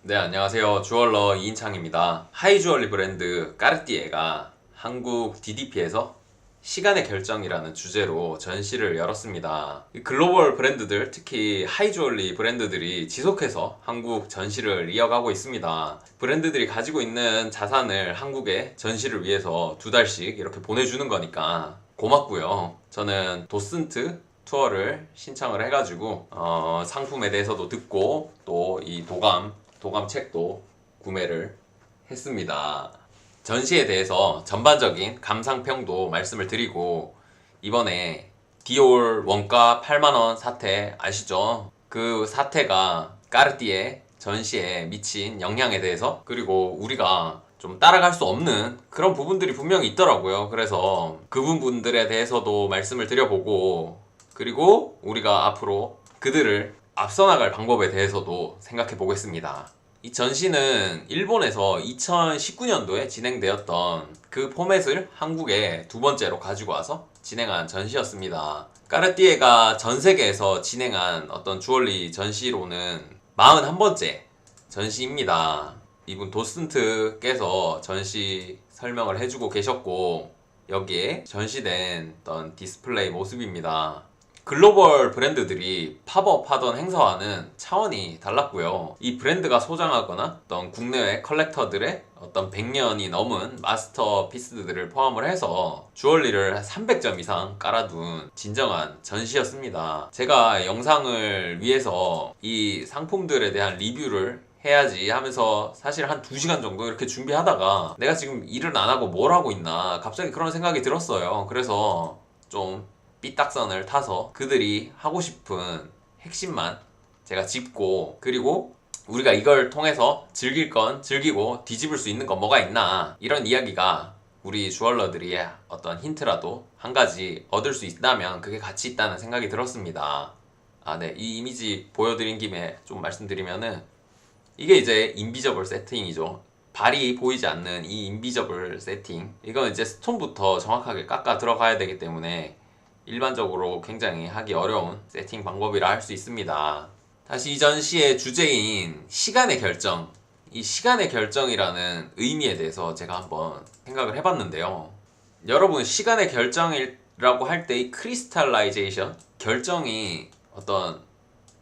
네, 안녕하세요. 주얼러 이인창입니다. 하이주얼리 브랜드 까르띠에가 한국 DDP에서 시간의 결정이라는 주제로 전시를 열었습니다. 이 글로벌 브랜드들, 특히 하이주얼리 브랜드들이 지속해서 한국 전시를 이어가고 있습니다. 브랜드들이 가지고 있는 자산을 한국에 전시를 위해서 2달씩 이렇게 보내주는 거니까 고맙고요. 저는 도슨트 투어를 신청을 해가지고 상품에 대해서도 듣고 또 이 도감 책도 구매를 했습니다. 전시에 대해서 전반적인 감상평도 말씀을 드리고, 이번에 디올 원가 8만원 사태 아시죠? 그 사태가 까르띠에 전시에 미친 영향에 대해서, 그리고 우리가 좀 따라갈 수 없는 그런 부분들이 분명히 있더라고요. 그래서 그 부분들에 대해서도 말씀을 드려보고, 그리고 우리가 앞으로 그들을 앞서 나갈 방법에 대해서도 생각해 보겠습니다. 이 전시는 일본에서 2019년도에 진행되었던 그 포맷을 한국에 2번째로 가지고 와서 진행한 전시였습니다. 까르띠에가 전 세계에서 진행한 어떤 주얼리 전시로는 41번째 전시입니다. 이분 도슨트께서 전시 설명을 해주고 계셨고, 여기에 전시된 어떤 디스플레이 모습입니다. 글로벌 브랜드들이 팝업 하던 행사와는 차원이 달랐고요. 이 브랜드가 소장하거나 어떤 국내외 컬렉터들의 어떤 100년이 넘은 마스터피스들을 포함을 해서 주얼리를 300점 이상 깔아둔 진정한 전시였습니다. 제가 영상을 위해서 이 상품들에 대한 리뷰를 해야지 하면서 사실 한 2시간 정도 이렇게 준비하다가 내가 지금 일을 안 하고 뭘 하고 있나 갑자기 그런 생각이 들었어요. 그래서 좀 삐딱선을 타서 그들이 하고 싶은 핵심만 제가 짚고, 그리고 우리가 이걸 통해서 즐길 건 즐기고 뒤집을 수 있는 건 뭐가 있나, 이런 이야기가 우리 주얼러들이 어떤 힌트라도 한 가지 얻을 수 있다면 그게 가치 있다는 생각이 들었습니다. 네. 이 이미지 보여드린 김에 좀 말씀드리면은, 이게 이제 인비저블 세팅이죠. 발이 보이지 않는 이 인비저블 세팅, 이건 이제 스톤부터 정확하게 깎아 들어가야 되기 때문에 일반적으로 굉장히 하기 어려운 세팅 방법이라 할 수 있습니다. 다시 이 전시의 주제인 시간의 결정, 이 시간의 결정이라는 의미에 대해서 제가 한번 생각을 해봤는데요. 여러분, 시간의 결정이라고 할 때 이 크리스탈라이제이션, 결정이 어떤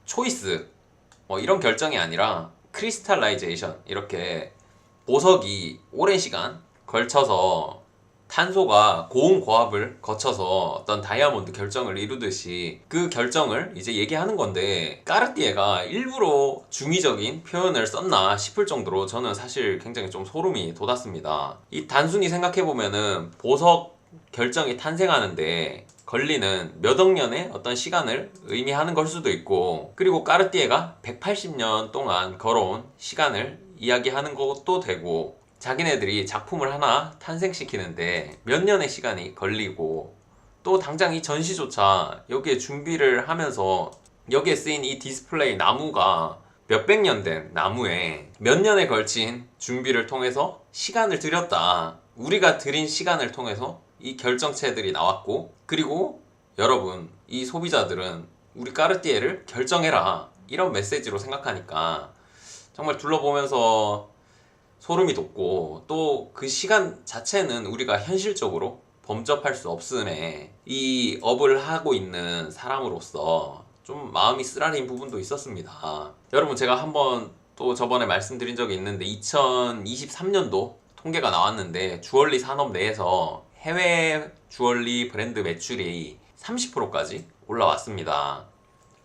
초이스 이런 결정이 아니라 크리스탈라이제이션, 이렇게 보석이 오랜 시간 걸쳐서 탄소가 고온고압을 거쳐서 어떤 다이아몬드 결정을 이루듯이 그 결정을 이제 얘기하는 건데, 까르띠에가 일부러 중의적인 표현을 썼나 싶을 정도로 저는 사실 굉장히 좀 소름이 돋았습니다. 이 단순히 생각해보면은 보석 결정이 탄생하는데 걸리는 몇 억 년의 어떤 시간을 의미하는 걸 수도 있고, 그리고 까르띠에가 180년 동안 걸어온 시간을 이야기하는 것도 되고, 자기네들이 작품을 하나 탄생시키는데 몇 년의 시간이 걸리고, 또 당장 이 전시조차 여기에 준비를 하면서 여기에 쓰인 이 디스플레이 나무가 몇백 년 된 나무에 몇 년에 걸친 준비를 통해서 시간을 들였다. 우리가 들인 시간을 통해서 이 결정체들이 나왔고, 그리고 여러분, 이 소비자들은 우리 까르띠에를 결정해라, 이런 메시지로 생각하니까 정말 둘러보면서 소름이 돋고, 또 그 시간 자체는 우리가 현실적으로 범접할 수 없음에 이 업을 하고 있는 사람으로서 좀 마음이 쓰라린 부분도 있었습니다. 여러분, 제가 한번 또 저번에 말씀드린 적이 있는데 2023년도 통계가 나왔는데 주얼리 산업 내에서 해외 주얼리 브랜드 매출이 30%까지 올라왔습니다.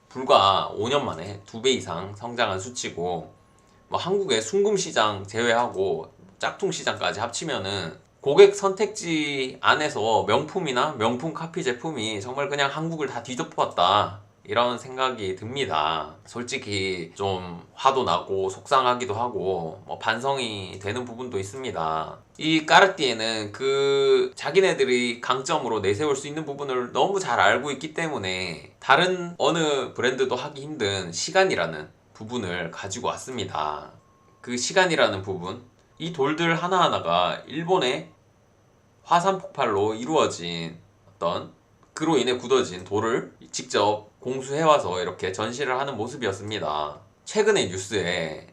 불과 5년 만에 2배 이상 성장한 수치고, 한국의 순금 시장 제외하고 짝퉁 시장까지 합치면은 고객 선택지 안에서 명품이나 명품 카피 제품이 정말 그냥 한국을 다 뒤덮었다, 이런 생각이 듭니다. 솔직히 좀 화도 나고 속상하기도 하고 반성이 되는 부분도 있습니다. 이 까르띠에는 그 자기네들이 강점으로 내세울 수 있는 부분을 너무 잘 알고 있기 때문에 다른 어느 브랜드도 하기 힘든 시간이라는 부분을 가지고 왔습니다. 그 시간이라는 부분, 이 돌들 하나하나가 일본의 화산 폭발로 이루어진 어떤, 그로 인해 굳어진 돌을 직접 공수해와서 이렇게 전시를 하는 모습이었습니다. 최근의 뉴스에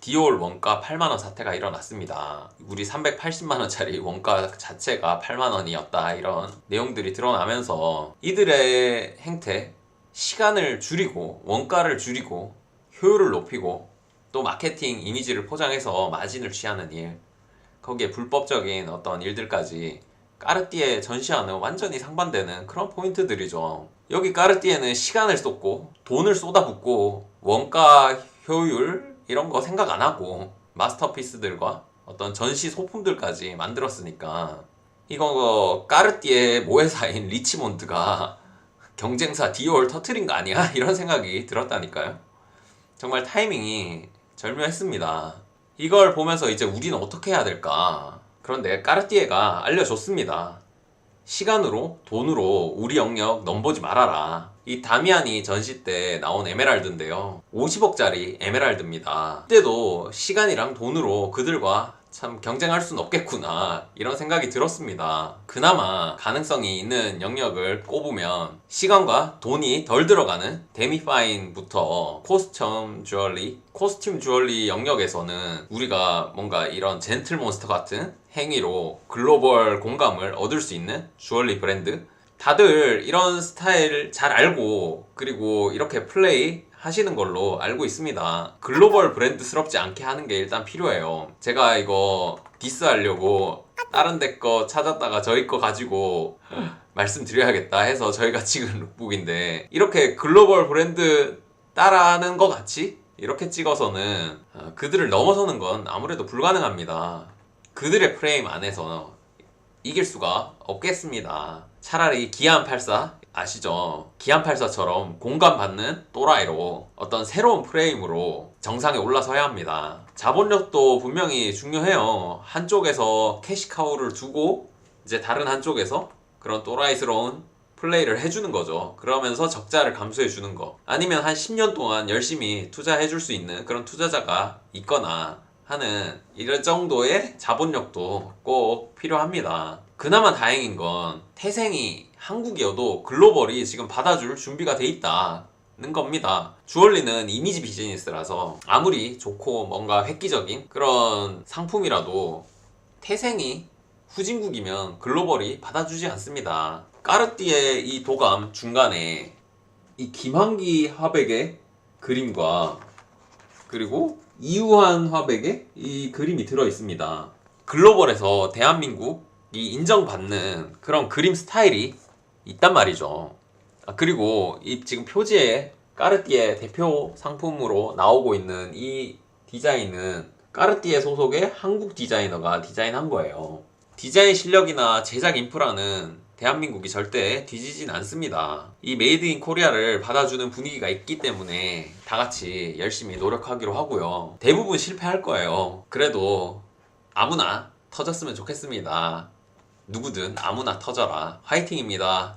디올 원가 8만원 사태가 일어났습니다. 우리 380만원짜리 원가 자체가 8만원이었다, 이런 내용들이 드러나면서 이들의 행태, 시간을 줄이고 원가를 줄이고 효율을 높이고 또 마케팅 이미지를 포장해서 마진을 취하는 일, 거기에 불법적인 어떤 일들까지 까르띠에 전시하는 완전히 상반되는 그런 포인트들이죠. 여기 까르띠에는 시간을 쏟고 돈을 쏟아붓고 원가 효율 이런 거 생각 안 하고 마스터피스들과 어떤 전시 소품들까지 만들었으니까 이거 까르띠에 모회사인 리치몬드가 경쟁사 디올 터트린 거 아니야? 이런 생각이 들었다니까요. 정말 타이밍이 절묘했습니다. 이걸 보면서 이제 우리는 어떻게 해야 될까? 그런데 까르띠에가 알려줬습니다. 시간으로, 돈으로 우리 영역 넘보지 말아라. 이 다미안이 전시 때 나온 에메랄드인데요, 50억짜리 에메랄드입니다. 그때도 시간이랑 돈으로 그들과 참 경쟁할 순 없겠구나, 이런 생각이 들었습니다. 그나마 가능성이 있는 영역을 꼽으면 시간과 돈이 덜 들어가는 데미파인부터 코스튬 주얼리 영역에서는 우리가 뭔가 이런 젠틀몬스터 같은 행위로 글로벌 공감을 얻을 수 있는 주얼리 브랜드, 다들 이런 스타일 잘 알고 그리고 이렇게 플레이 하시는 걸로 알고 있습니다. 글로벌 브랜드스럽지 않게 하는 게 일단 필요해요. 제가 이거 디스하려고 다른 데 거 찾았다가 저희 거 가지고 말씀드려야겠다 해서 저희가 찍은 룩북인데, 이렇게 글로벌 브랜드 따라하는 것 같이 이렇게 찍어서는 그들을 넘어서는 건 아무래도 불가능합니다. 그들의 프레임 안에서 이길 수가 없겠습니다. 차라리 기안84 아시죠? 기안84처럼 공감받는 또라이로 어떤 새로운 프레임으로 정상에 올라서야 합니다. 자본력도 분명히 중요해요. 한쪽에서 캐시카우를 두고 이제 다른 한쪽에서 그런 또라이스러운 플레이를 해주는 거죠. 그러면서 적자를 감수해 주는 거, 아니면 한 10년 동안 열심히 투자해 줄 수 있는 그런 투자자가 있거나 하는 이런 정도의 자본력도 꼭 필요합니다. 그나마 다행인 건 태생이 한국이어도 글로벌이 지금 받아줄 준비가 돼 있다는 겁니다. 주얼리는 이미지 비즈니스라서 아무리 좋고 뭔가 획기적인 그런 상품이라도 태생이 후진국이면 글로벌이 받아주지 않습니다. 까르띠에 이 도감 중간에 이 김환기 화백의 그림과 그리고 이우한 화백의 이 그림이 들어 있습니다. 글로벌에서 대한민국이 인정받는 그런 그림 스타일이 있단 말이죠. 그리고 이 지금 표지에 까르띠에 대표 상품으로 나오고 있는 이 디자인은 까르띠에 소속의 한국 디자이너가 디자인한 거예요. 디자인 실력이나 제작 인프라는 대한민국이 절대 뒤지진 않습니다. 이 메이드 인 코리아를 받아주는 분위기가 있기 때문에 다 같이 열심히 노력하기로 하고요. 대부분 실패할 거예요. 그래도 아무나 터졌으면 좋겠습니다. 누구든 아무나 터져라. 화이팅입니다.